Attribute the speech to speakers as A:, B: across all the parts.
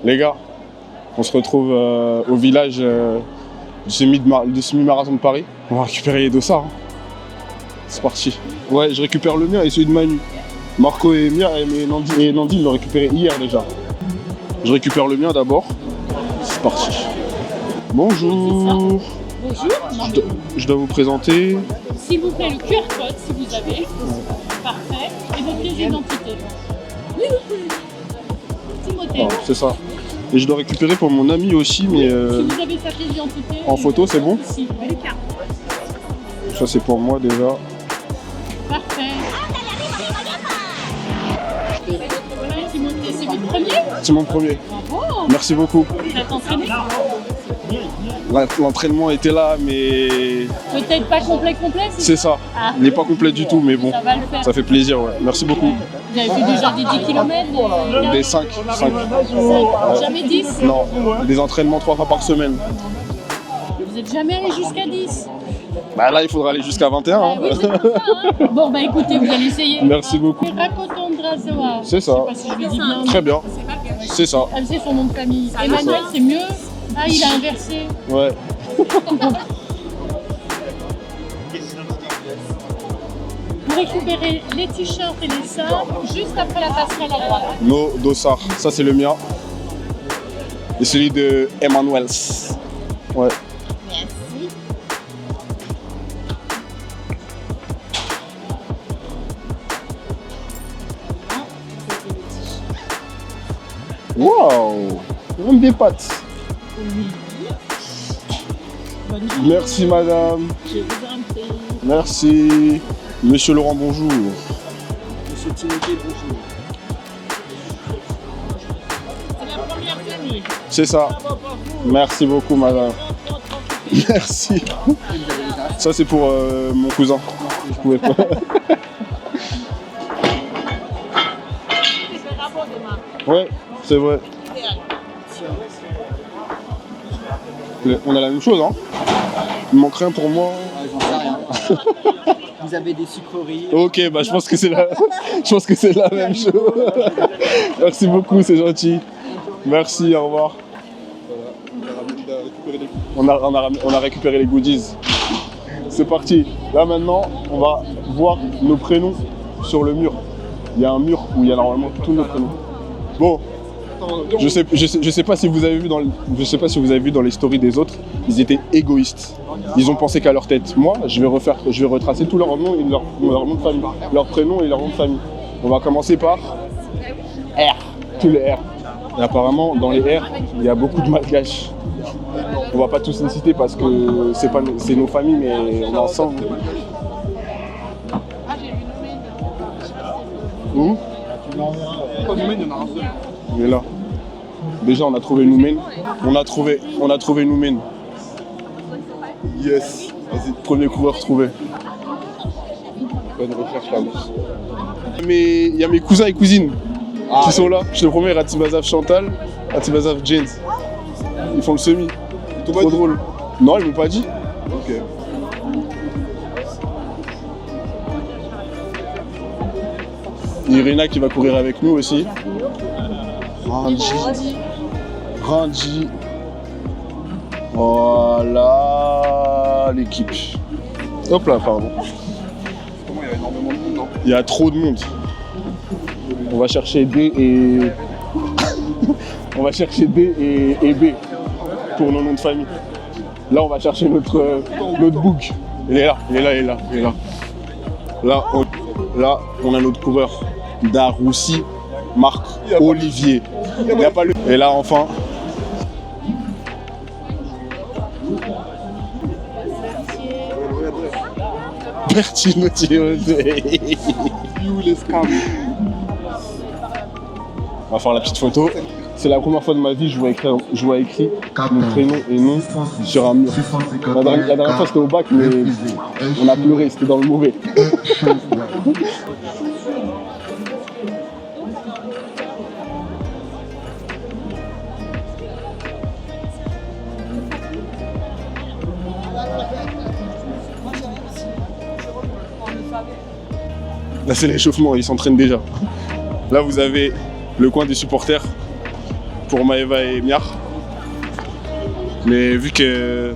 A: Les gars, on se retrouve au village du semi-marathon de Paris. On va récupérer les dossards. Hein. C'est parti. Ouais, je récupère le mien et celui de Manu. Marco et Nandi l'ont récupéré hier déjà. Je récupère le mien d'abord. C'est parti. Bonjour.
B: Bonjour.
A: Je dois vous présenter.
B: S'il vous plaît, le QR code, si vous avez. Parfait. Et votre pièce d'identité. Oui. Timothée.
A: Ah, c'est ça. Et je dois récupérer pour mon ami aussi, mais...
B: Si vous avez sa pièce d'identité...
A: En photo, c'est bon?
B: Si, le carte.
A: Ça, c'est pour moi déjà.
B: Parfait. Voilà, Timothée, c'est votre premier?
A: C'est mon premier.
B: Bravo.
A: Merci beaucoup.
B: Tu as t'entraîné?
A: L'entraînement était là, mais...
B: Peut-être pas complet,
A: C'est ça.
B: Ah.
A: Il n'est pas complet du tout, mais bon.
B: Ça va le faire.
A: Ça fait plaisir, ouais. Merci beaucoup.
B: Vous avez fait déjà des 10 km?
A: Des 5.
B: Jamais 10?
A: Non, des entraînements 3 fois par semaine.
B: Vous n'êtes jamais allé jusqu'à 10?
A: Bah là, il faudra aller jusqu'à 21. Hein.
B: Oui, c'est pour ça, hein. Bon, bah écoutez, vous allez essayer.
A: Merci beaucoup.
B: Rakoton Drazoa.
A: C'est ça.
B: Je sais pas si je le dis bien.
A: Très bien. C'est ça.
B: Elle sait son nom de famille. Emmanuel, c'est mieux. Ah, il a inversé.
A: Ouais.
B: Vous récupérez les t-shirts et les sacs juste après la passerelle à droite.
A: Nos dossards. Ça, c'est le mien. Et celui de Emmanuel. Ouais.
B: Merci.
A: Waouh! Même des pâtes.
B: Oui. Bonne journée.
A: Merci, madame.
B: Je vous en prie.
A: Merci. Monsieur Laurent, bonjour.
C: Monsieur Timothée, bonjour.
B: C'est la première famille.
A: C'est ça. Merci beaucoup, madame. Merci. Ça, c'est pour mon cousin. Je pouvais pas. Ouais, c'est vrai. On a la même chose, hein. Il manque rien pour moi.
C: J'en sais rien. Vous avez des sucreries.
A: Ok, bah je pense que c'est la même chose. Merci beaucoup, c'est gentil. Merci, au revoir. On a récupéré les goodies. C'est parti. Là maintenant, on va voir nos prénoms sur le mur. Il y a un mur où il y a normalement tous nos prénoms. Bon, je sais pas si vous avez vu dans les stories des autres, ils étaient égoïstes. Ils ont pensé qu'à leur tête. Moi, je vais retracer tous leurs noms et leur nom de famille, leur prénom et leur nom de famille. On va commencer par R, tous les R. Et apparemment, dans les R, il y a beaucoup de malgaches. On va pas tous les citer parce que c'est nos familles, mais on est ensemble. Où? Il est là. Déjà, on a trouvé Noumen. On a trouvé Noumen. Yes. Vas-y, premier coureur trouvé. Bonne recherche, là. Mais il y a mes cousins et cousines qui sont là. Je te promets, Ratibazav Chantal, Ratibazav James. Ils font le semi. Trop drôle. Non, ils m'ont pas dit. Ok. Irina qui va courir avec nous aussi. Randy. Voilà l'équipe. Hop là, pardon.
C: Comment il y a énormément de monde, non?
A: Il y a trop de monde. On va chercher D et... On va chercher D et B pour nos noms de famille. Là, on va chercher notre book. Il est là. Là, on a notre coureur. Daroussi, Marc, Olivier. Il n'y a pas le... Et là, enfin... Bertino Timothée. On va faire la petite photo. C'est la première fois de ma vie que je vois écrit mon prénom et nom sur un mur. La dernière fois c'était au bac, mais on a pleuré, c'était dans le mauvais. Là c'est l'échauffement, ils s'entraînent déjà. Là vous avez le coin des supporters. pour Maeva et Miar. Mais vu qu'ils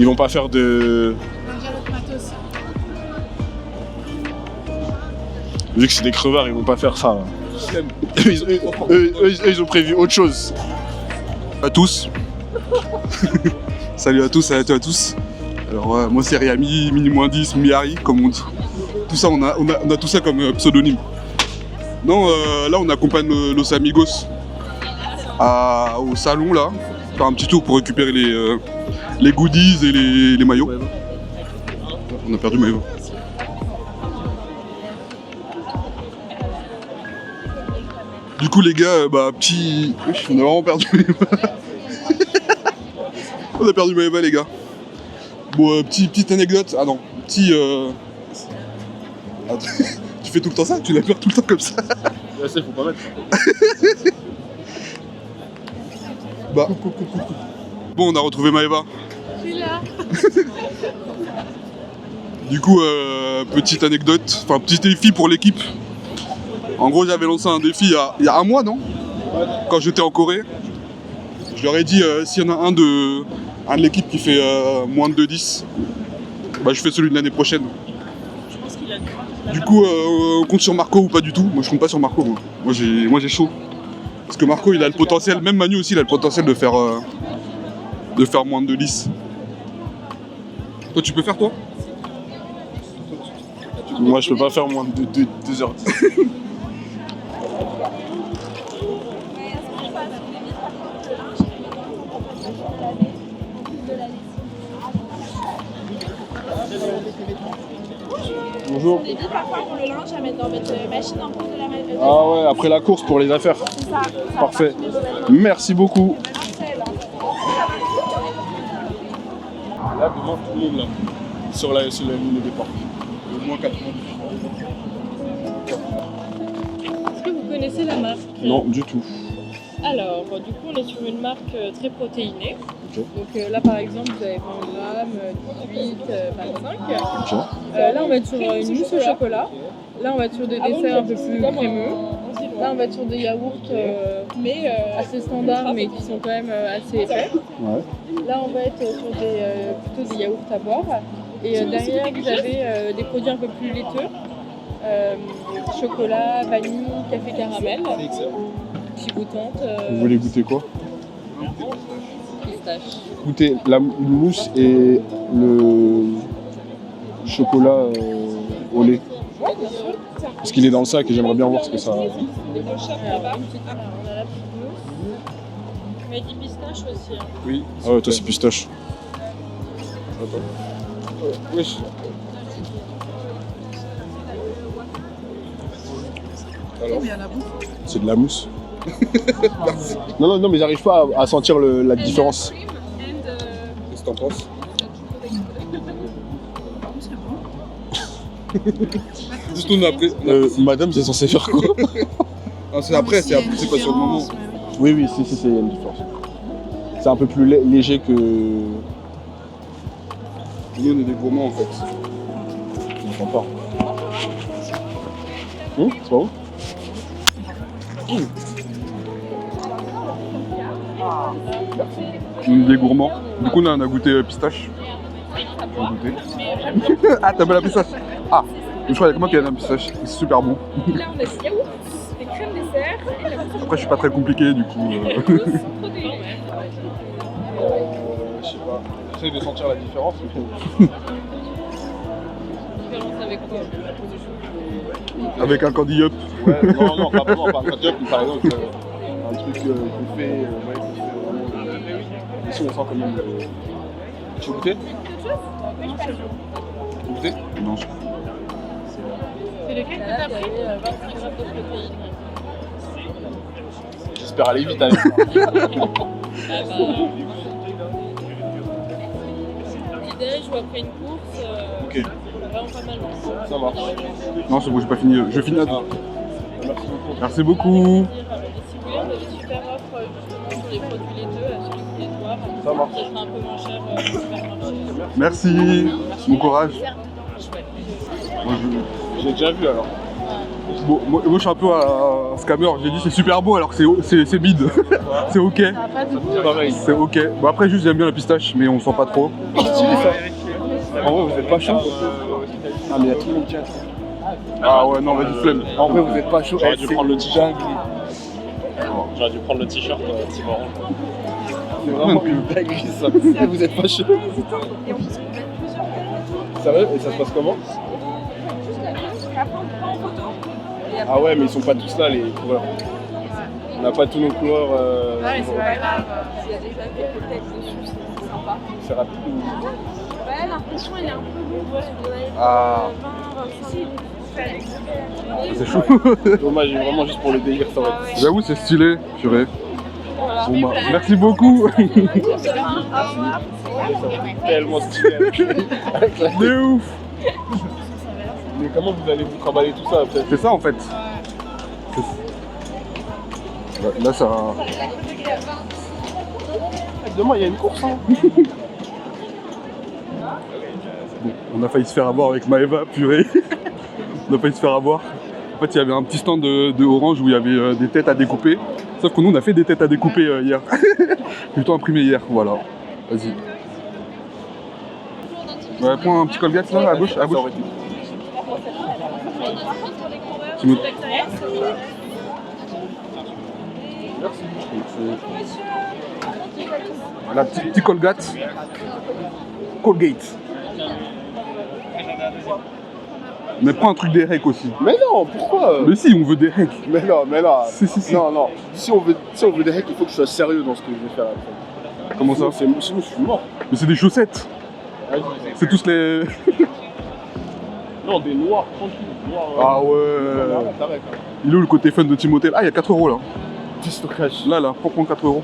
A: vont pas faire de... Vu que c'est des crevards, ils vont pas faire ça. Ils ont prévu autre chose.
D: À tous. Salut à tous, salut à tous. Alors moi c'est Riami, Mini-10, Miari comme on dit. Tout ça, on a tout ça comme pseudonyme. Non, là on accompagne Los Amigos au salon là, faire un petit tour pour récupérer les goodies et les maillots. On a perdu Maëva. Du coup les gars, petit... On a vraiment perdu Maëva. On a perdu Maëva les gars. Bon, petite anecdote. Ah non, petit... Attends, tu fais tout le temps ça? Tu la perds tout le temps comme ça?
A: Là, ça, faut pas mettre.
D: Bah. Bon, on a retrouvé Maëva.
B: Je suis là.
D: Du coup, petite anecdote, enfin petit défi pour l'équipe. En gros, j'avais lancé un défi il y a un mois, non? Quand j'étais en Corée. Je leur ai dit, s'il y en a un de l'équipe qui fait moins de 2,10, bah, je fais celui de l'année prochaine. Du coup, on compte sur Marco ou pas du tout? Moi, je compte pas sur Marco. Moi j'ai chaud. Parce que Marco, il a le potentiel, même Manu aussi, il a le potentiel de faire moins de 2,10. Toi, tu peux faire, toi?
A: Moi, je peux pas faire moins de 2h10. Bonjour.
E: Les billes parfois pour le linge à mettre dans votre machine en cours de la machine.
A: Ah ouais, après la course pour les affaires.
E: C'est ça.
A: Parfait. Merci beaucoup. Là, devant tout le monde, là. Sur la ligne de départ. Au moins 4 mois.
B: Est-ce que vous connaissez la marque?
A: Non, du tout.
B: Alors, du coup, on est sur une marque très protéinée.
A: Ok.
B: Donc là, par exemple, vous avez 20 grammes, 18, 25.
A: Ok.
B: Là, on va être sur une mousse au chocolat. Là, on va être sur des desserts un peu plus crémeux. Là, on va être sur des yaourts assez standards, mais qui sont quand même assez épais.
A: Ouais.
B: Là, on va être sur plutôt des yaourts à boire. Et derrière, vous avez des produits un peu plus laiteux. Chocolat, vanille, café caramel. Goûtante.
A: Vous voulez goûter quoi?
B: Pistache.
A: Goûter la mousse et le chocolat au lait.
B: Ouais, bien sûr.
A: Parce qu'il est dans le sac et j'aimerais bien voir ce que ça...
B: Alors, on a la petite mousse. Mais du pistache aussi. Hein.
A: Oui. Ah ouais, toi c'est pistache. Attends. Wesh. Alors, c'est de la mousse. Non, mais j'arrive pas à sentir la différence. Qu'est-ce que t'en penses?
D: Juste on a après.
A: Madame, c'est censé faire quoi?
D: C'est après, c'est pas sur le moment.
A: Oui, si, il y a une différence. C'est un peu plus léger que...
D: Nous, on est des gourmands en fait.
A: Je comprends pas. C'est pas bon?
D: On est des gourmands. Du coup, là, on a goûté pistache. On a goûté. Ah, t'as pas la pistache? Ah, je crois qu'il y a que moi qui a la pistache. C'est super bon.
E: Là, on a des yaourts, des crèmes dessert et la mousse.
D: Après, je suis pas très compliqué du coup.
A: Je sais pas. J'essaie de sentir la différence.
B: Différence avec quoi?
D: Avec un candy up.
A: Ouais, non, pas vraiment, pas un candy-up, mais par exemple, un truc qu'on fait, ouais, qu'on fait vraiment. Ici, on sent quand même. Tu veux goûter? Tu veux goûter?
D: Non.
B: C'est lequel que t'as pris? 26 grammes de protéines.
A: J'espère aller vite avec ça.
B: Petit-déj ou après une course,
A: Ok,
B: vraiment pas mal.
A: ça marche.
D: Non, c'est bon, j'ai pas fini. Je finis à toi.
A: Merci beaucoup.
B: Et si vous voulez, on a des super offres justement sur les produits laiteux, sur les laitoirs.
A: Ça marche.
B: Ça sera un peu moins cher au supermarché.
D: Merci. Bon courage.
B: Chouette.
D: Moi,
A: J'ai déjà vu alors.
D: Bon, moi je suis un peu un scammer, j'ai dit c'est super beau alors que c'est mid. C'est ok.
B: Ça a pas de goût.
A: Pareil.
D: C'est ok. Bon après juste j'aime bien la pistache mais on sent pas trop.
A: Stylé ça. En vrai, vous êtes pas chaud. Ah, mais il y a tout le monde qui a ça.
D: Ah ouais non vas-y flemme.
A: En vrai, vous êtes pas chaud.
F: J'aurais dû
A: C'est
F: prendre le t-shirt.
A: dingue.
F: J'aurais dû prendre le t-shirt Team Orange.
A: C'est vraiment une dinguerie ça. Vous êtes pas chaud.
E: Et en plus, on peut mettre plusieurs personnes.
A: Sérieux? Et ça se passe comment?
E: Après, on prend en photo. Et après,
A: Ah ouais, mais ils sont pas tous là, les coureurs. On n'a pas tous nos coureurs.
B: Ouais, mais c'est pas grave.
E: s'il y a déjà quelques têtes dessus, c'est sympa.
A: C'est rapide.
E: Ouais, l'impression, elle est un peu longue. Ouais, vous en avez
D: Ah.
E: 20, 25.
D: C'est chaud.
A: Dommage, vraiment juste pour le délire, ça va être.
D: J'avoue c'est stylé, purée.
E: Voilà.
D: Bon, bah, merci beaucoup.
A: Tellement stylé avec la...
D: De ouf.
A: Mais comment vous allez vous trimballer tout ça après?
D: C'est ça en fait. Là ça.
A: Demain, il y a une course, hein.
D: Bon, on a failli se faire avoir avec Maëva, purée. On a failli se faire avoir. En fait, il y avait un petit stand de Orange où il y avait des têtes à découper. Sauf que nous, on a fait des têtes à découper hier. Plutôt imprimé hier, voilà. Vas-y. Ouais, prends un petit Colgate là, à gauche, à gauche. Tu me- Voilà, petit Colgate. Colgate. Mais prends un truc des recs aussi.
A: Mais non, pourquoi?
D: Mais si, on veut des recs.
A: Mais non, mais là.
D: Si.
A: Non, non. Si on veut des hacks, il faut que je sois sérieux dans ce que je vais faire après.
D: Comment ça?
A: Sinon, je suis mort.
D: Mais c'est des chaussettes. C'est tous les...
A: Non, des noirs, tranquille. Noirs,
D: Ah ouais.
A: t'arrêtes.
D: Il est où le côté fun de Timothée? Ah, il y a 4 euros là.
A: Petit stockage.
D: Là, prends 4 euros.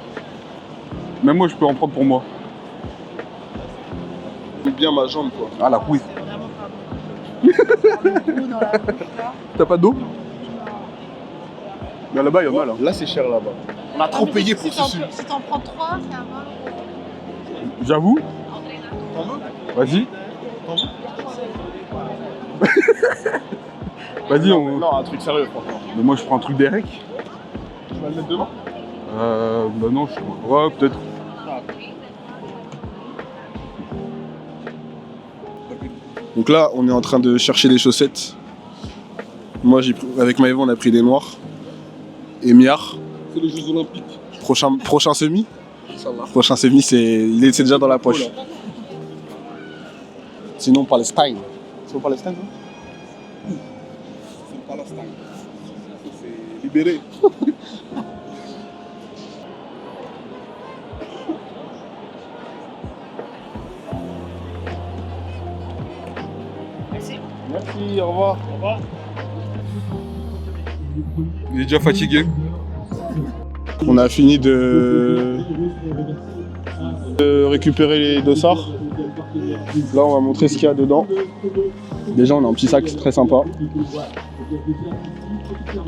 D: Même moi, je peux en prendre pour moi.
A: C'est bien ma jambe, quoi.
D: Ah, la couille. T'as pas d'eau? Mais là-bas, il y en a là.
A: Là, c'est cher là-bas. On a trop payé pour ce sucre.
G: Si t'en prends 3, c'est à 20 €.
D: J'avoue.
A: T'en veux?
D: Vas-y.
A: T'en veux?
D: Vas-y, on...
A: Non, un truc sérieux, franchement.
D: Mais moi, je prends un truc des recs.
A: Tu vas le mettre demain?
D: Bah non, je... Ouais, peut-être.
A: Donc là, on est en train de chercher des chaussettes. Moi, avec Maëva, on a pris des noirs. Et Miar,
D: C'est les Jeux Olympiques.
A: prochain semi.
D: Inch'Allah.
A: Prochain semi, c'est déjà dans la poche. Sinon, Palestine. C'est au Palestine, non?
D: C'est Palestine. C'est libéré.
A: Merci, au revoir.
D: Il est déjà fatigué.
A: On a fini de récupérer les dossards. Là, on va montrer ce qu'il y a dedans. Déjà, on a un petit sac très sympa.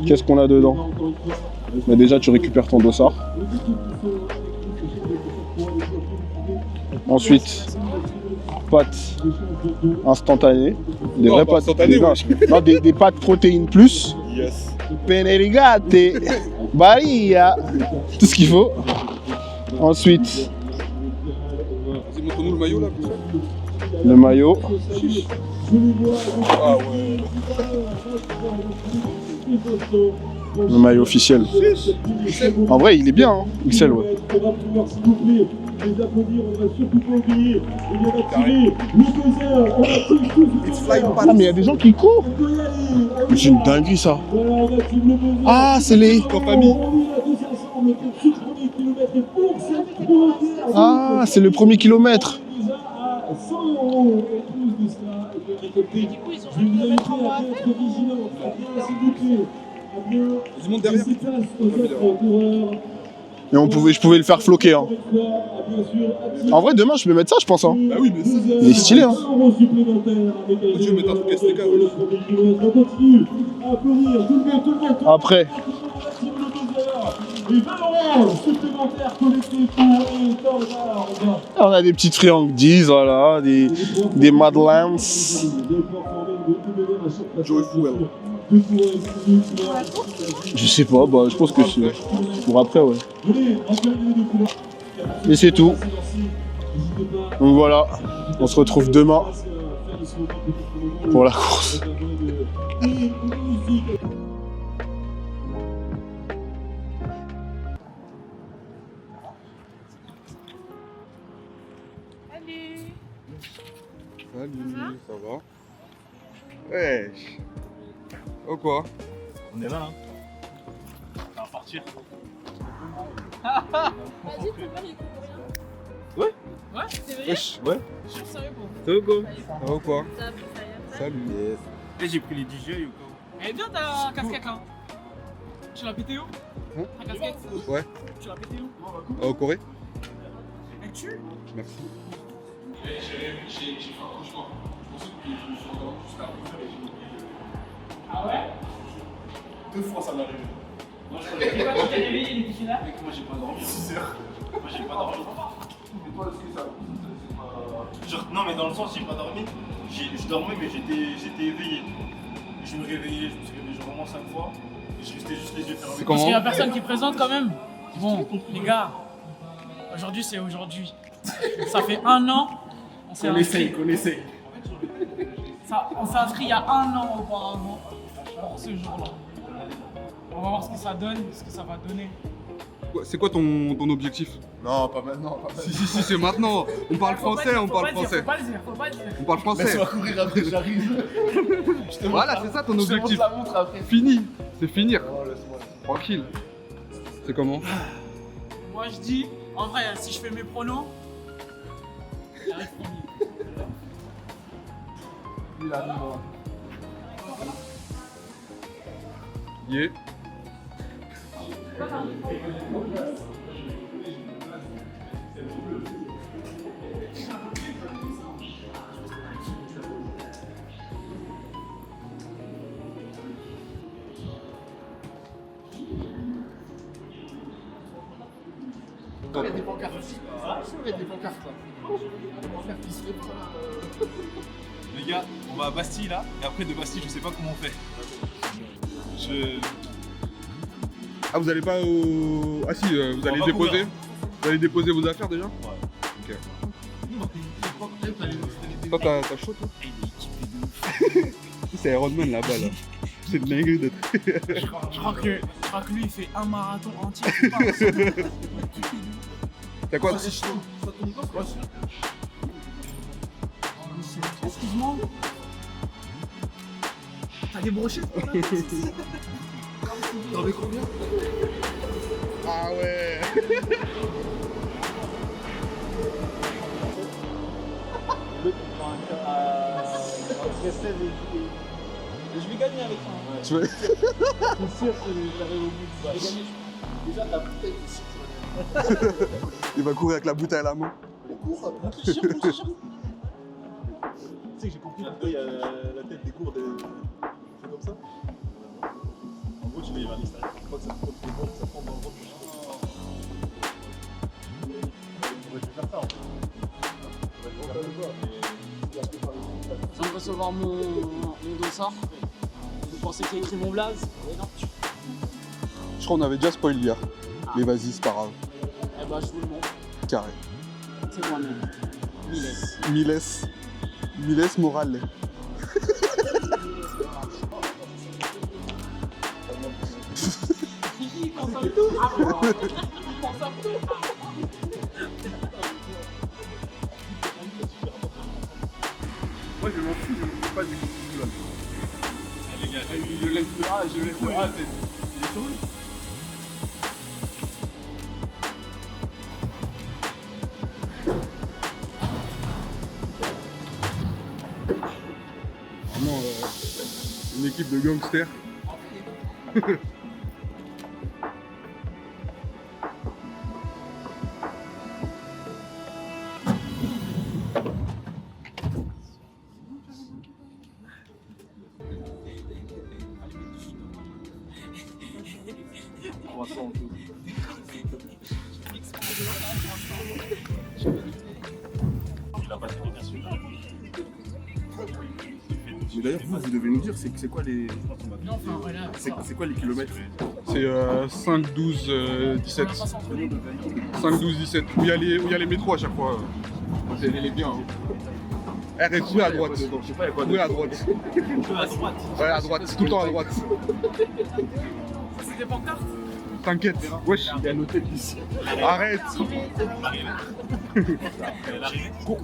A: Qu'est-ce qu'on a dedans? Bah, déjà, tu récupères ton dossard. Ensuite, pâtes instantanées. Des vraies pâtes. Des pâtes protéines plus.
F: Yes.
A: Penerigate, Barilla, tout ce qu'il faut. Ensuite,
D: Vas-y, montre-nous le maillot là.
A: le maillot.
D: Ah ouais.
A: Le maillot officiel. En vrai, il est bien, hein. XL, ouais. Ah, mais il y a des gens qui courent. Mais c'est une dinguerie, ça. Ah, c'est les... Ah, c'est le premier kilomètre.
D: Vas-y, monte derrière.
A: Et je pouvais le faire floquer. Hein. En vrai, demain, je peux mettre ça, je pense. Hein.
D: Bah oui, mais ça.
A: Il est stylé. Hein.
D: Je vais mettre un truc STK.
A: Après, on a des petites friandises, voilà, des madeleines.
D: Joyful.
A: Je sais pas, bah je pense que c'est pour après, ouais. Et c'est tout. Donc voilà, on se retrouve demain pour la course.
D: Salut, ça va? Wesh. Oh quoi?
F: On est là, hein. On va partir.
E: Vas-y, faut pas les coups.
F: Ouais.
E: Ouais, c'est vrai.
D: Wesh, ouais.
E: Je suis sérieux pour
F: Ça va quoi?
D: Ça va ou quoi?
E: ça.
D: Salut.
F: Et j'ai pris les DJ ou quoi?
H: Eh bien ta casquette hein. Tu l'as pété où?
D: Hein?
H: Ta casquette?
D: Ouais.
H: Tu l'as pété où?
D: Au Corée?
H: Elle tue?
D: Merci.
H: Ah ouais?
A: 2 fois ça m'est arrivé.
H: Et quand tu t'es réveillé, il était là?
F: Moi j'ai pas dormi 6 heures. Moi j'ai pas dormi.
A: Et toi, est-ce que ça
F: Genre, non mais dans le sens j'ai pas dormi. Je dormais mais j'étais éveillé. Je me réveillais, je me suis réveillé genre vraiment 5 fois. Et je restais juste les yeux fermés.
D: C'est
H: Parce qu'il y a
D: comment?
H: personne qui est présente quand même. Bon, les gars, aujourd'hui c'est aujourd'hui. Ça fait 1 an. On s'est inscrit.
F: On essaye.
H: On s'est inscrit il y a 1 an auparavant pour ce jour-là. On va voir ce que ça donne, ce que ça va donner.
D: C'est quoi ton objectif?
A: Non, pas maintenant, pas maintenant.
D: Si, c'est maintenant. On parle français, on parle français.
H: Faut pas le dire, faut pas le dire.
D: On parle français.
A: Laisse-moi courir après, j'arrive.
D: Voilà, c'est ça ton objectif.
A: la montre après.
D: Fini. C'est finir.
A: Oh, laisse-moi.
D: Tranquille. C'est comment?
H: Moi je dis, en vrai, si je fais mes pronos, j'arrive premier.
A: Il arrive.
D: Yeah.
A: Il y a des pancartes aussi. Il y a des pancartes là. Des pancartes qui se fait.
F: Les gars, on va à Bastille là. Et après de Bastille, je sais pas comment on fait.
D: Ah, vous allez pas au... Ah si, vous allez
F: va
D: déposer.
F: courir.
D: Vous allez déposer vos affaires déjà?
F: Ouais.
D: Ok. Toi, t'as chaud, toi? C'est Iron Man là-bas, là. C'est de dingue d'être.
H: Je crois que lui il fait un marathon entier.
D: T'as quoi?
H: Excuse-moi. T'as des brochettes?
A: T'en avais combien?
D: Ah ouais.
C: Je vais gagner avec ça.
D: Tu veux...
C: C'est sûr que j'arrive au bout. Je vais gagner. Déjà, ta bouteille, c'est sûr que je vais gagner.
D: Il va courir avec la bouteille à la main.
C: On court, mon t-shirt, mon t-shirt. Tu sais que j'ai compris pourquoi il y a la tête des cours de. C'est comme ça. En gros, tu mets vers l'extérieur. Une fois que ça prend les bords, ça prend dans le ventre. Ouais, je vais faire ça en fait.
H: Je viens de recevoir mon dossard. Vous pensez qu'il y a écrit mon blaze? Mais non.
D: Je crois qu'on avait déjà spoil hier. Mais vas-y, c'est pas grave.
H: Eh bah je vous le montre.
D: Carré.
H: C'est moi-même.
D: Miles Morales.
H: Il consomme tout. Il consomme tout.
A: Moi je m'en fous, je me fous pas du coup.
F: Les gars,
A: Je laisse le A, c'est. Il est sur lui.
D: Vraiment, une équipe de gangsters.
A: Mais d'ailleurs, vous devez nous dire, c'est quoi les...
H: Non, enfin, voilà.
A: C'est quoi les kilomètres?
D: C'est 5, 12, 17. 5, 12, 17. Où il y a les métros à chaque fois.
A: Elle est bien. Hein.
D: Arrête, oui à droite.
A: Je sais pas, il y a quoi
D: Oui à droite.
H: À droite.
D: Ouais, à droite, tout le temps à droite.
H: Ça, c'est des pancartes.
D: T'inquiète, wesh.
A: Il y a noté ici.
D: Arrête.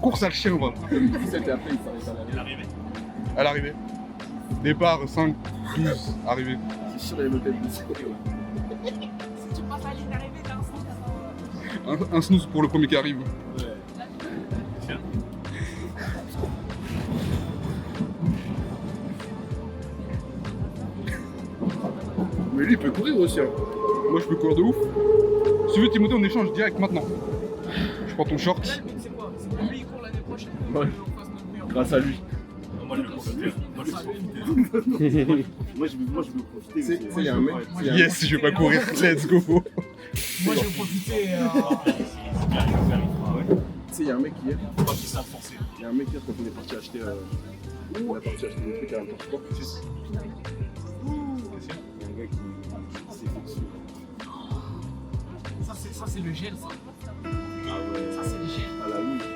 D: Course à le chien, va.
A: 17 et après, il s'arrête à l'arrivée.
D: À l'arrivée. Départ 5, 12, arrivée.
A: C'est sûr, il y a noté ici.
H: Si tu passes à la ligne d'arrivée, t'as un sens.
D: Un snooze pour le premier qui arrive.
A: Mais lui, il peut courir aussi. Hein.
D: Moi, je peux courir de ouf. Si tu veux, Timothée, on échange direct maintenant. Je prends ton short.
H: Là, le but, c'est quoi? C'est que lui, il court l'année prochaine.
A: Ouais.
H: On fasse notre meilleur.
A: Grâce à lui.
F: Moi, je le profite. Moi, je le profite.
C: Moi, je veux profiter.
A: Tu sais, il y a un mec.
D: Yes, je vais pas courir. Let's go.
H: Moi, je vais profiter.
F: C'est bien, il va faire, il fera, ouais.
A: Tu sais, il y a un mec hier.
F: Faut pas qu'il s'est forcé.
A: Il y a un mec hier quand on est parti acheter. On est parti acheter des trucs à l'important. Il y a un gars qui s'est fait dessus.
H: Ça, c'est le gel, ça.
A: Ah ouais.
H: Ça, c'est le gel.
A: À la louche.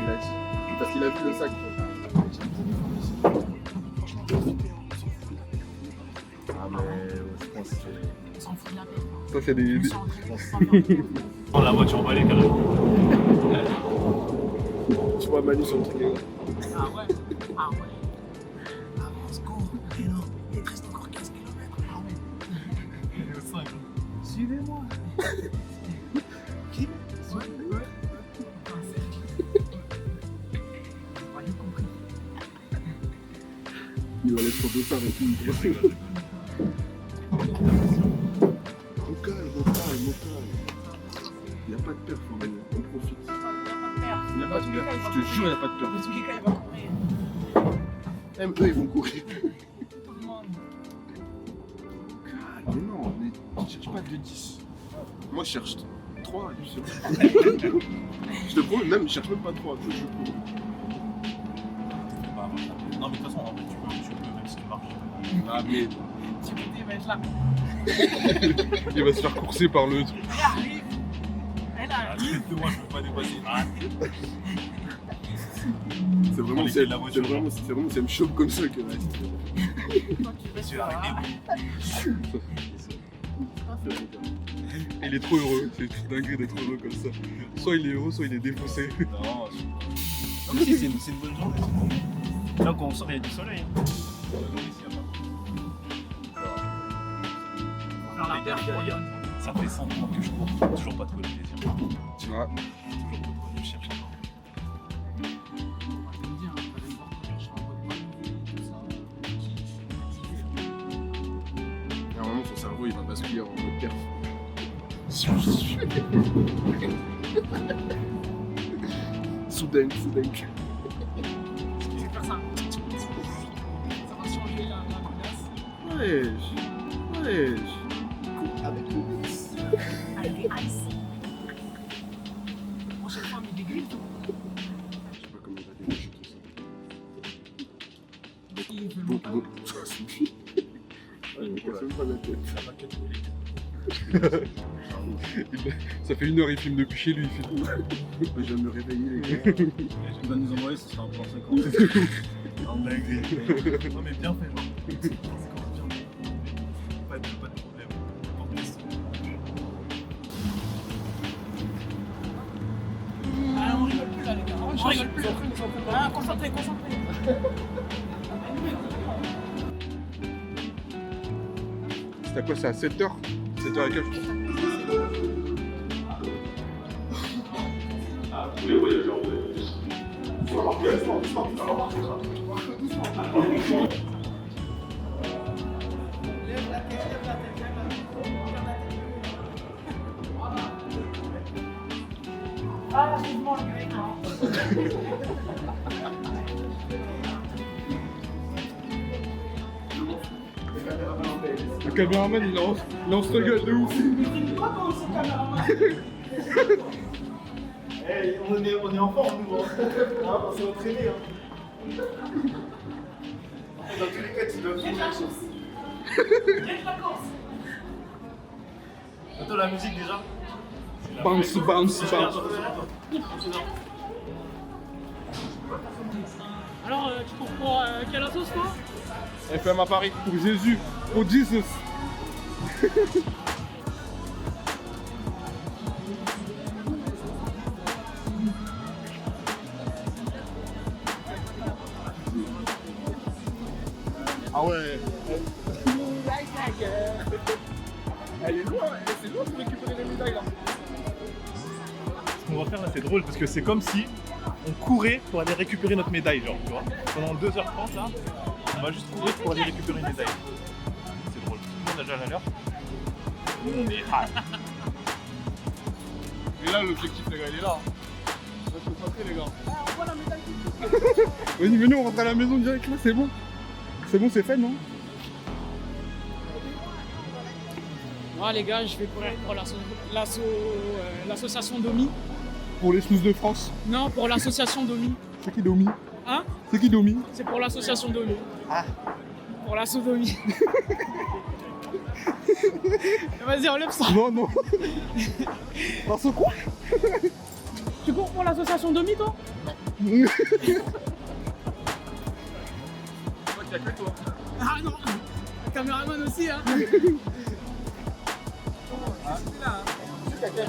A: Il a dit. Parce qu'il a vu le sac. Ah mais je pense que
H: On s'en fout de la peine.
D: Ça, c'est des...
F: Prends la voiture emballée, carrément.
A: tu vois Manu sur le truc.
H: Ah ouais. Ah ouais. Ah, let's go. Et non, il te reste encore 15 km. Ah ouais. Suivez-moi. Qui? Ouais. J'ai compris.
A: Il va aller sur deux et tout. Au calme. Il n'y a pas de peur, on profite.
H: Il n'y a pas de peur.
A: Il n'y a pas de peur. Je te jure, il n'y a pas de peur.
H: Le Suzuka, il va courir.
A: Même eux, ils vont courir.
H: Tout le monde.
A: Mais non, mais tu cherches pas 2-10. Moi, je cherche 3. Je te promets, même, je cherche même pas 3. Je joue pour.
F: Non, mais de toute façon, en vrai, tu peux, même si tu marches.
A: Ah, mais.
H: Timothée va être là.
D: Il va se faire courser par le...
H: Elle arrive. Elle arrive.
F: Arrête de moi, je peux pas dépasser. Arrête.
A: C'est vraiment,
F: On
A: c'est
F: essaie de la voiture,
A: vraiment, ça me choque comme ça que.
H: Toi, tu vas
F: Tu vas arrêter.
D: Il est trop heureux. C'est une dinguerie d'être heureux comme ça. Soit il est heureux, soit il est défoncé.
F: Non, mais si, c'est une bonne journée. Là, quand on sort, il y a du soleil. Hein.
H: faire la
F: Mais derrière, ça fait 100 ans que je cours. Toujours pas trouvé le plaisir.
D: Ouais.
F: Toujours pas trouvé. Je cherche encore.
A: Normalement, son cerveau, il va basculer en mode perf. Soudain.
H: Je vais faire ça. Ça va changer la menace.
A: Wesh. Avec le mix.
H: Avec des ice. Prochaine fois, mais des grilles.
A: Je sais pas comment il va déboucher tout ça.
H: Il veut
A: Bon.
H: longtemps.
A: Ouais, il me casse même pas la tête.
D: Ça fait 1 heure, il filme depuis chez lui. Il filme.
A: Je viens de me réveiller, les gars.
F: Tu vas nous envoyer, ce sera un plan 50. En dingue. Non, mais bien fait, genre. Pas de problème.
H: Ah, on rigole plus là, les gars. On rigole plus. Ah, concentrez.
D: C'était à quoi? C'est à 7h 7h et quelques, je crois.
H: Ah, vivement le grec, hein.
D: Le caméraman, il en struggle de ouf.
C: Hey, on est en forme, nous. Hein. On s'est entraîné. Hein. Dans tous les cas, tu dois trouver quelque chose.
F: Attends, la musique déjà.
D: Bounce, bounce, bounce.
H: Alors, tu cours pour quelle sauce toi?
A: FM à Paris.
D: Pour Jésus, pour Jesus.
A: Ah ouais. Elle est loin, c'est loin pour récupérer les médailles là.
C: Ce qu'on va faire là, c'est drôle parce que c'est comme si on courait pour aller récupérer notre médaille, genre, tu vois. Pendant 2h30 là, on va juste courir pour aller récupérer une médaille. C'est drôle. Tout le monde a déjà l'heure. Nous, on est hard.
A: Et là, l'objectif, les gars, il est là. Restez concentrés, les gars.
D: Vas-y, venez, on rentre à la maison direct là, c'est bon. C'est bon, c'est fait, non?
H: Moi les gars, je vais pour l'association Domi.
D: Pour les snooze de France.
H: Non, pour l'association Domi.
D: C'est qui Domi?
H: Hein?
D: C'est qui Domi?
H: C'est pour l'association Domi.
D: Ah.
H: Pour l'asso Domi. Vas-y, enlève ça.
D: Non, non. Parce quoi?
H: Tu cours pour l'association Domi toi?
A: Je crois qu'il y a que toi.
H: Ah non. Le caméraman aussi hein.
C: Les gars,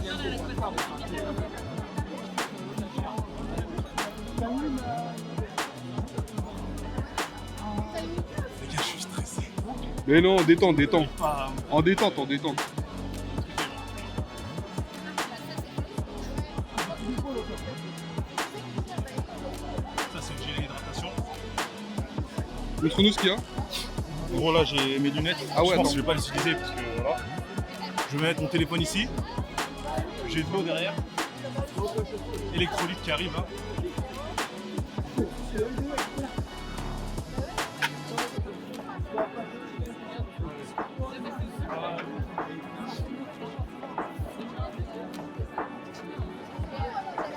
C: je suis stressé.
D: Mais non, détends, détends.
C: Pas...
D: En détente, en détente.
C: Ça, c'est le gilet hydratation.
D: Montre-nous ce qu'il y a.
C: En gros, là, j'ai mes lunettes.
D: Ah ouais,
C: je pense
D: attends.
C: que je vais pas les utiliser parce que voilà. Je vais mettre mon téléphone ici. J'ai de l'eau derrière. Électrolyte qui arrive hein.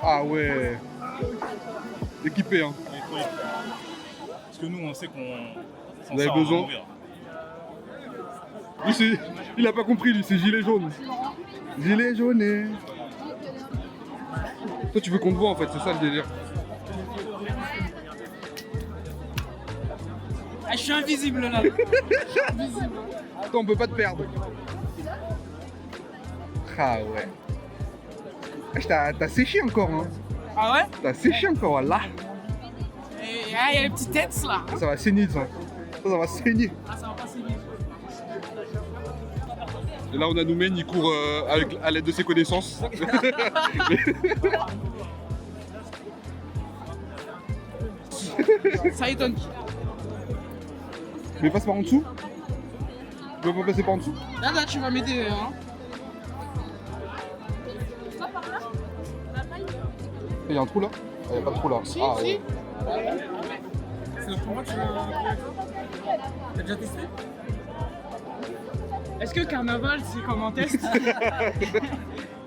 D: Ah ouais. Équipé, hein.
C: Électrolyte. Parce que nous, on sait qu'on s'en
D: Vous avez
C: sort, on va
D: besoin?
C: mourir.
D: Lui, il a pas compris, lui, c'est gilet jaune. Gilet jaune. Toi, tu veux qu'on te voit en fait, c'est ça le délire.
H: Ah, je suis invisible là.
D: Attends, on peut pas te perdre. Ah ouais. T'as séché encore, hein.
H: Ah ouais?
D: T'as séché encore, là.
H: Et ah, il y a les petites têtes là.
D: Ça va saigner, ça. Ça va saigner.
H: Ah, ça va pas saigner.
D: Et là, on a Noumen, il court à l'aide de ses connaissances.
H: Ça étonne qui?
D: Mais passe par en dessous. Tu peux pas passer par en dessous.
H: Là, tu vas m'aider. Hein.
D: Il y a un trou là. Il n'y a pas de trou là.
H: Si,
D: ah,
H: si.
D: ouais.
H: C'est la première fois que tu T'as déjà testé? Est-ce que carnaval c'est comme un test?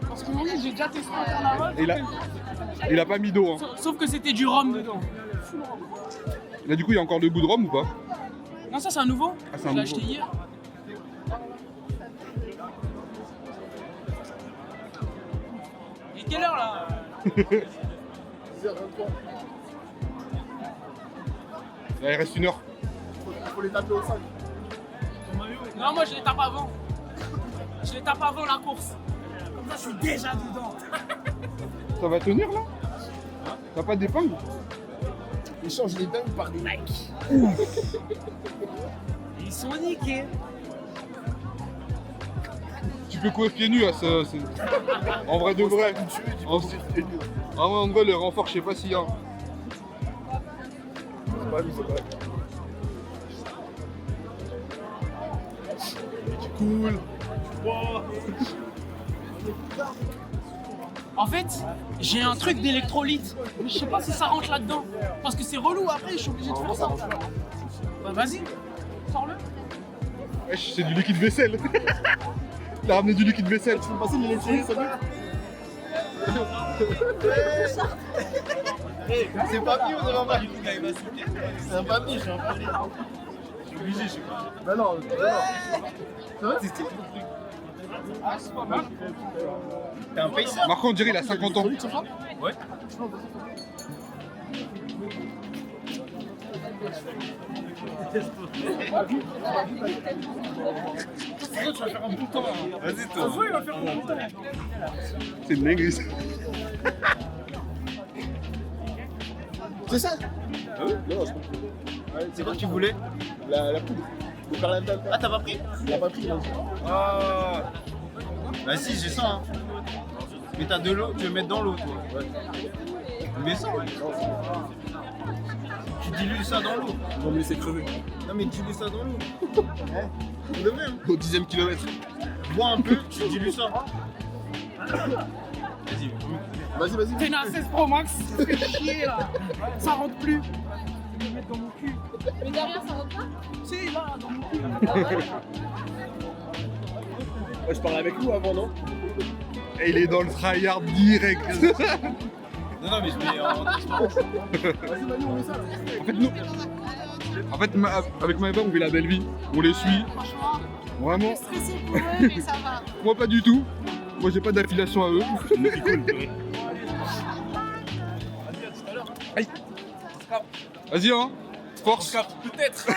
H: Parce que moi j'ai déjà testé un carnaval.
D: Et il a pas mis d'eau. Hein.
H: Sauf que c'était du rhum dedans.
D: Là, du coup, il y a encore le goût de rhum ou pas?
H: Non, ça c'est un nouveau.
D: Ah, c'est
H: Je
D: un
H: l'ai
D: nouveau.
H: acheté hier. Il est quelle heure là?
A: 10h23.
D: Là, il reste 1 heure.
A: Faut les taper au 5.
H: Non, moi je les tape avant. Je les tape avant la course. Comme ça je suis déjà dedans.
D: Ça va tenir là? T'as pas d'épingle?
A: Ils changent les dingues par des Nike.
H: Ils sont niqués.
D: Tu peux courir pieds nus à ça. En vrai de vrai. En vrai, en vrai, le renfort, je sais pas s'il y a.
A: C'est pas lui, c'est pas lui.
C: Cool. Wow.
H: En fait, j'ai un truc d'électrolyte, mais je sais pas si ça rentre là-dedans. Parce que c'est relou après, je suis obligé de faire ça. Bah vas-y, sors-le.
D: Wesh, c'est du liquide vaisselle. Il a ramené du liquide vaisselle.
A: Tu peux passer l'électronique, ça va? C'est pas pire, on est pas mal. C'est un papier, je suis un peu.
F: obligé, je sais pas.
C: Bah non,
F: C'est vrai, c'était trop truc. Ah, c'est pas mal. T'es un pacer?
D: Marco, on dirait il a 50 ans.
F: Ouais. Vas-y, toi.
D: C'est une dinguerie ça.
C: c'est ça.
F: Ah oui?
C: Non, c'est pas.
F: C'est quoi que tu voulais?
C: La poudre. De faire la table.
F: Ah, t'as pas pris?
C: Il a pas pris, non.
F: Ah. Bah si, j'ai ça. Hein. Mais t'as de l'eau, tu veux mettre dans l'eau, toi.
C: Ouais.
F: Mais ça, tu dilues ça dans l'eau.
C: Ils vont me laisser crever.
F: Non mais dilues ça dans l'eau. Hein? Vous devez, hein.
C: Au 10e kilomètre.
F: Bois un peu, tu dilues ça. Vas-y.
C: Vas-y.
H: T'es une 16 Pro Max, ça fait chier là. Ça rentre plus. Je vais le mettre dans mon cul.
G: Mais derrière, ça rentre pas?
H: Si, là, dans mon cul.
C: Ouais, je parlais avec nous avant, non?
D: Et il est dans le tryhard direct.
F: Non, mais je mets en transparence.
C: Vas-y, Manu, on met ça.
D: En fait, avec Maëva, on vit la belle vie. On les suit.
G: Franchement, je
D: Vraiment.
G: suis stressée pour eux, mais ça va.
D: Moi, pas du tout. Moi, j'ai pas d'affiliation à eux. Aïe. Vas-y, hein. Force.
H: Peut-être.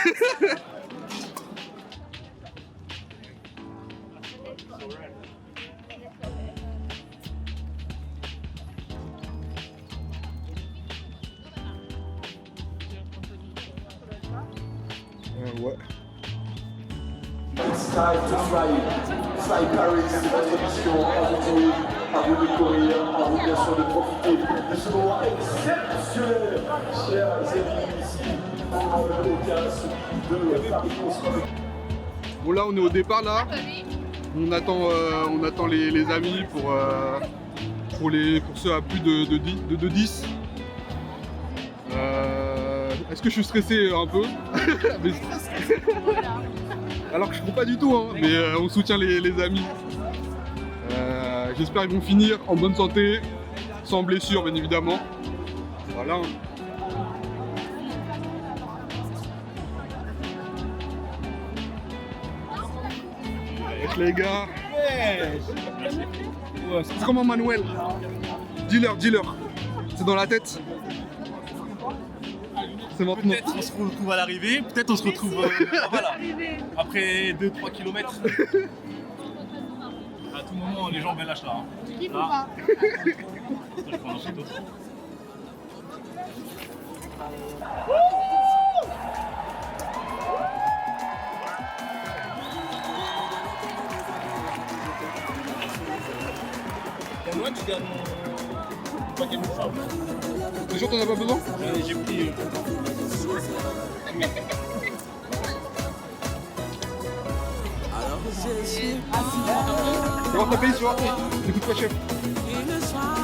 D: Ouais.
I: It's time to fly. Fly Paris, c'est votre mission. À vous de jouer, à vous de courir, à vous bien sûr de profiter de ce moment exceptionnel. Chers amis, ici, dans le podcast de Paris.
D: Bon, là, on est au départ, là. On attend les amis pour ceux à plus de 10. Est-ce que je suis stressé un peu? Alors que je cours pas du tout, hein, mais on soutient les amis. J'espère qu'ils vont finir en bonne santé, sans blessure bien évidemment. Voilà. Wesh les gars. C'est comment Manuel? Dealer. C'est dans la tête? C'est maintenant.
C: Peut-être on se retrouve à l'arrivée, peut-être on se retrouve voilà, après 2-3 km. À tout moment, les jambes elles lâchent là. Hein.
G: Il faut pas.
C: Je prends un photo. Et moi, tu gardes mon paquet de mouchoirs.
D: T'es sûr t'en as pas besoin?
C: J'ai pris.
D: Comment t'as payé sur Arte? Écoute pas chef.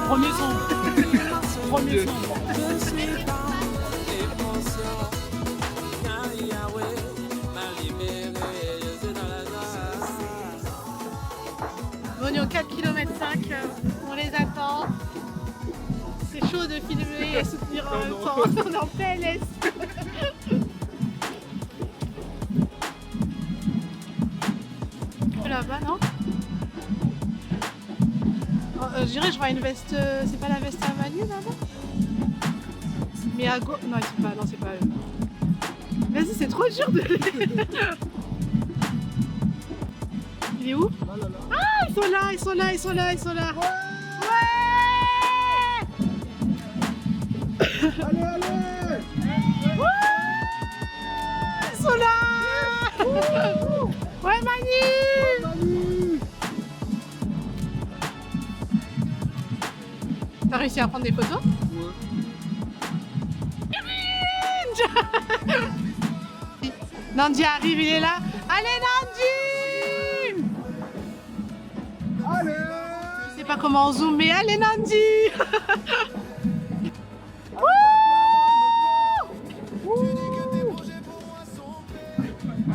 H: Premier son. Premier son.
G: Bon, on est au 4 km 5, on les attend. C'est chaud de filmer et soutenir en même temps. On est en PLS. Là-bas, non? Je dirais, je vois une veste. C'est pas la veste à Manu là-bas? Mais à gauche. Non, c'est pas eux. Vas-y, c'est trop dur de. Il est où? Ah, ils sont là. Ouais!
C: Allez!
G: Ils sont là! Ouais, Manu! T'as réussi à prendre des photos? Ouais. Nandi arrive, il est là. Allez, Nandi!
C: Allez!
G: Je sais pas comment on zoome, mais allez, Nandi!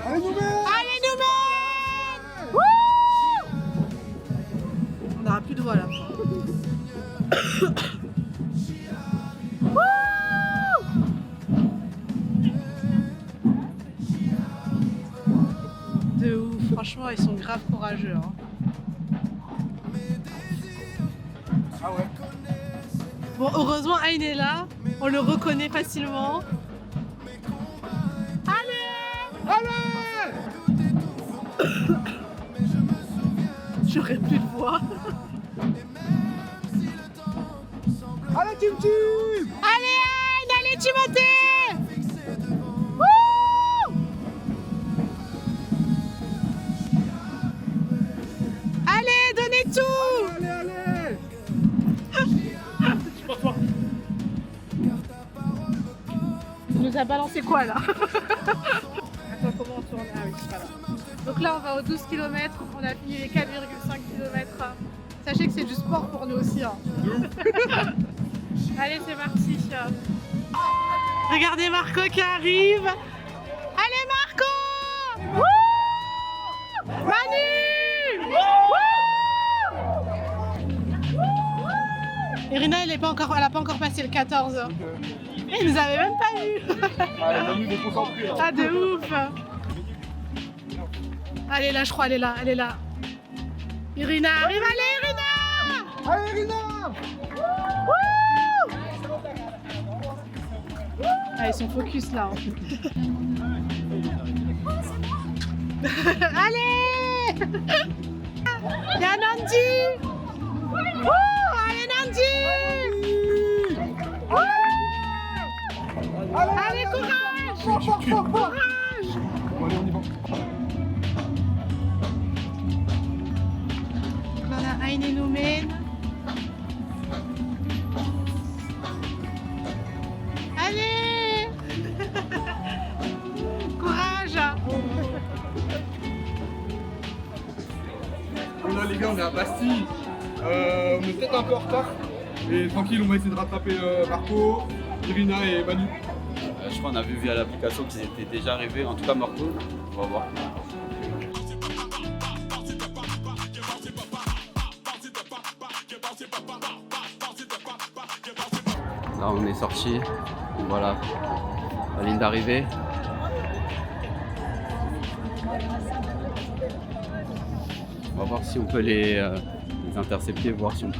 C: Allez,
G: Allez, nous-mêmes! On n'aura plus de voix là. Franchement, ils sont grave courageux. Hein.
C: Ah ouais.
G: Bon, heureusement, Aïn est là. On le reconnaît facilement. Allez!
C: Allez!
G: J'aurais plus de voix.
C: Allez, Tim Tim!
G: Allez, Aïn! Allez, Timothée! Wouh! Allez, donnez tout!
C: Allez, allez!
G: Il nous a balancé quoi là? Attends, comment on tourne? Ah oui, voilà. Donc là, on va aux 12 km. On a fini les 4,5 km. Sachez que c'est du sport pour nous aussi. Hein. Allez, c'est parti. Regardez Marco qui arrive. Allez, Marco! Wouh! Manu! Wouh! Irina, elle n'a pas encore passé le 14. Il nous avait même pas vu.
C: Ah, Manu déconcentré là.
G: Ah, de ouf. Elle est là, je crois, elle est là, elle est là. Irina arrive, allez Irina!
C: Allez, Irina!
G: Wouh! Ah, ils sont focus là. Allez! Il y a Nandi! Wouh! Allez Nandi! Wouh! Allez, courage! Courage!
C: Allez, on y va.
G: Voilà, Aïn nous mène. Allez! Courage!
D: Là les gars, on est à Bastille. On est peut-être un peu en retard. Et tranquille, on va essayer de rattraper Marco, Irina et Manu.
J: Je crois qu'on a vu via l'application qu'ils étaient déjà arrivés, en tout cas Marco. On va voir. Là on est sorti, voilà la ligne d'arrivée. On va voir si on peut les intercepter, voir si on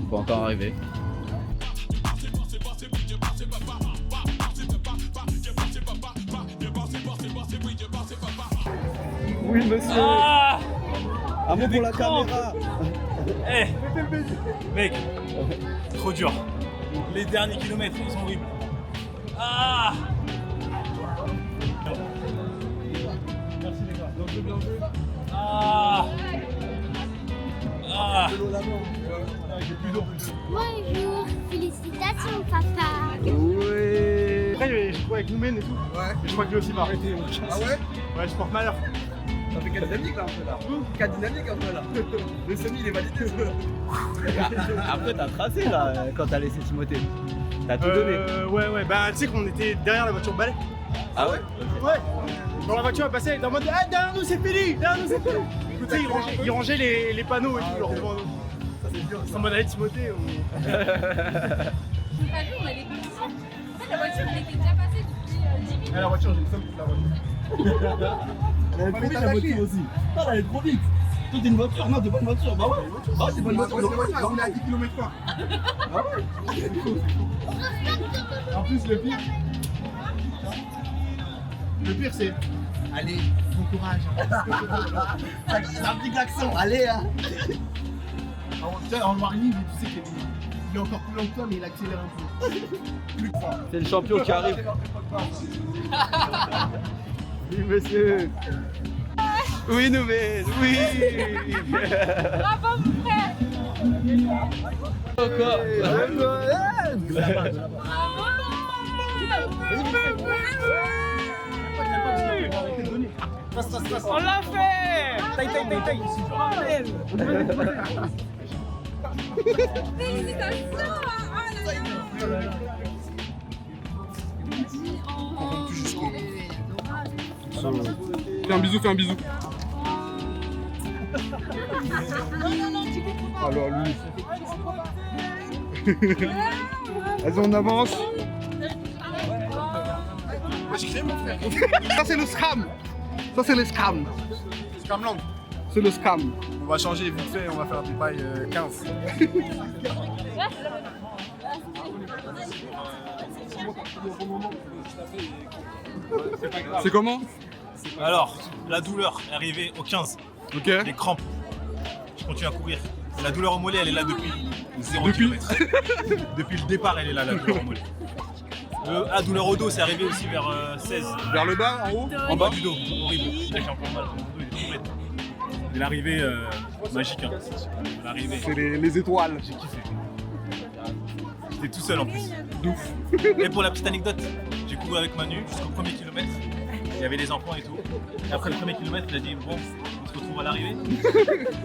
J: peut encore arriver.
C: Oui, monsieur.
F: Ah,
C: Un mot pour la caméra.
F: Eh, mec, trop dur. Les derniers kilomètres, ils sont horribles. Ah. Merci les gars. Bien joué. Ah. Ah. J'ai plus d'eau.
E: Bonjour, félicitations papa.
C: Oui.
F: Après, je joue avec Noumen et tout.
C: Ouais.
F: Mais je crois que lui aussi m'a arrêté.
C: Ah ouais?
F: Ouais, je porte malheur.
C: Ça fait quelle dynamique là un peu là? Quelle dynamique un peu là? Le semi il est validé.
J: Après t'as tracé là quand t'as laissé Timothée. T'as tout donné.
F: Ouais. Bah, tu sais qu'on était derrière la voiture balai.
J: Ah ouais?
F: Ouais. Dans la voiture, elle passait, elle était en mode ah, derrière nous c'est fini, derrière nous c'est fini. Du coup, tu sais, ils rangeaient les panneaux et tout, genre devant nous. Ça c'est dur. C'est en mode allez Timothée.
E: T'as vu, on a des conditions. En fait, la voiture, elle était déjà passée depuis 10 minutes.
F: Ah, la voiture, j'ai le seum pour la voiture.
C: Elle est trop la voiture aussi. Non, elle est trop vite. Toi t'es une voiture, non t'es pas une voiture. Bah ouais, ah c'est pas une voiture.
F: On est à 10 km/h.
C: Ah ouais.
F: En plus, le pire c'est. Allez, bon courage.
C: C'est un petit klaxon. Allez hein.
F: En warning, tu sais qu'il est encore plus lent que toi, mais il accélère un peu. Plus de fois.
J: C'est le champion qui arrive.
C: Oui monsieur.
J: Oui Noumen, oui.
E: Bravo mon frère.
J: Encore.
F: On l'a fait. Taille.
E: Félicitations. Oh là là.
D: Fais un bisou, fais un bisou.
E: Non, tu comprends pas.
D: Alors lui. Vas-y, on avance.
F: Moi je crée mon frère.
D: Ça c'est le scam. Ça c'est le scam.
F: Scamland.
D: C'est le scam.
C: On va changer vite fait, on va faire des bails 15.
D: C'est comment?
F: Alors, la douleur est arrivée au 15.
D: Ok.
F: Les crampes. Je continue à courir. La douleur au mollet, elle est là depuis 0
D: Depuis
F: km. Depuis le départ, elle est là, la douleur au mollet. La douleur au dos, c'est arrivé aussi vers 16.
D: Vers le bas, en haut?
F: En bas du dos, horrible. Là, j'ai encore mal. Mon dos, il est tout raide. Et l'arrivée, magique. Hein. L'arrivée.
D: C'est les étoiles.
F: J'ai kiffé. J'étais tout seul en plus. D'ouf. Et pour la petite anecdote, j'ai couru avec Manu jusqu'au premier kilomètre. Il y avait les enfants et tout. Et après le premier kilomètre, il a dit bon, on se retrouve à l'arrivée.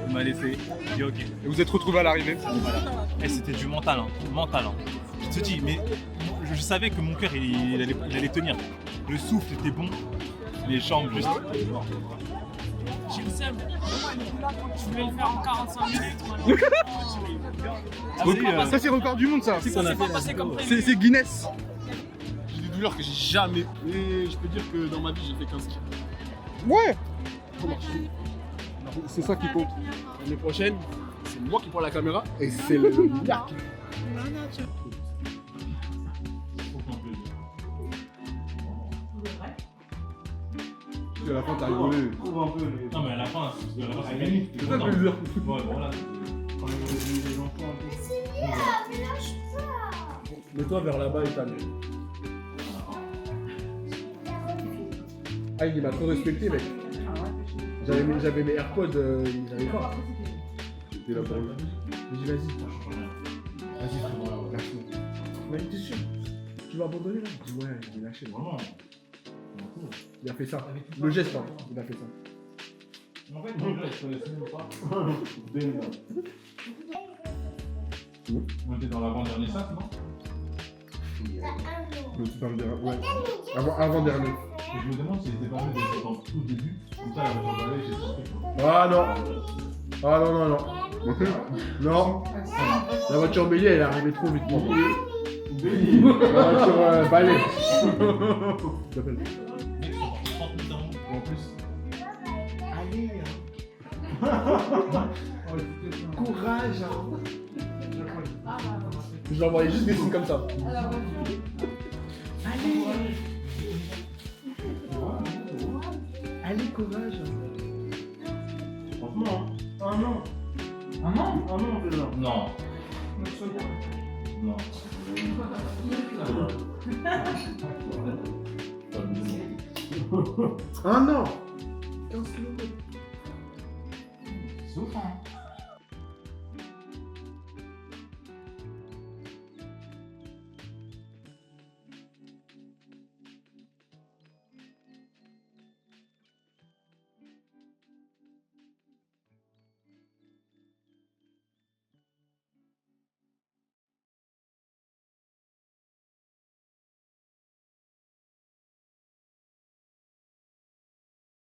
F: Il m'a laissé. J'ai dit ok.
D: Et vous êtes retrouvés à l'arrivée?
F: Voilà. Et c'était du mental, hein. Mental. Hein. Je te dis, mais je savais que mon cœur il allait tenir. Le souffle était bon, les jambes juste.
H: J'ai le seum. Je voulais le faire en 45 minutes.
D: Ça, c'est record du monde, ça.
H: Ça s'est pas passé comme prévu.
D: C'est Guinness.
C: J'ai des douleurs que j'ai jamais. Et je peux dire que dans ma vie, j'ai fait 15 kilos.
D: Ouais. C'est ça qui compte.
C: L'année prochaine, c'est moi qui prends la caméra et c'est le milliard qui.
D: À la fin, t'as rigolé.
F: Non, mais à la fin, c'est gagné.
D: C'est ça le plaisir.
F: Ouais, voilà. Quand les enfants un peu.
C: Mets-toi vers là-bas et t'as Ah, il m'a trop respecté, mec. J'avais mes AirPods, ils avaient pas. T'es là pour lui. J'ai dit, vas-y, frérot, lâche-moi. Il m'a dit, t'es sûr? Tu vas abandonner là? Je dis, ouais, je vais lâcher.
F: Vraiment.
C: Il a fait ça. Le geste, hein. Il a fait ça.
F: En fait, je connaissais même pas. On était dans l'avant-dernier sac, non?
C: Ouais. Avant-dernier.
F: Et je me demande s'il était pas mieux d'être dans tout début. Comme ça, la région Valais, j'ai senti.
C: Ah non. Ah non, non, non. Non. La voiture bélier, elle est arrivée trop vite. La voiture balai. J'appelle.
F: Mec, ils sont partis 30 minutes avant. En plus.
C: Allez. Courage. Je l'envoyais juste des signes comme ça. Allez. Allez, courage.
F: Franchement, un an. Un an? Un an déjà. Non. Non.
C: Un an. 15 kilos.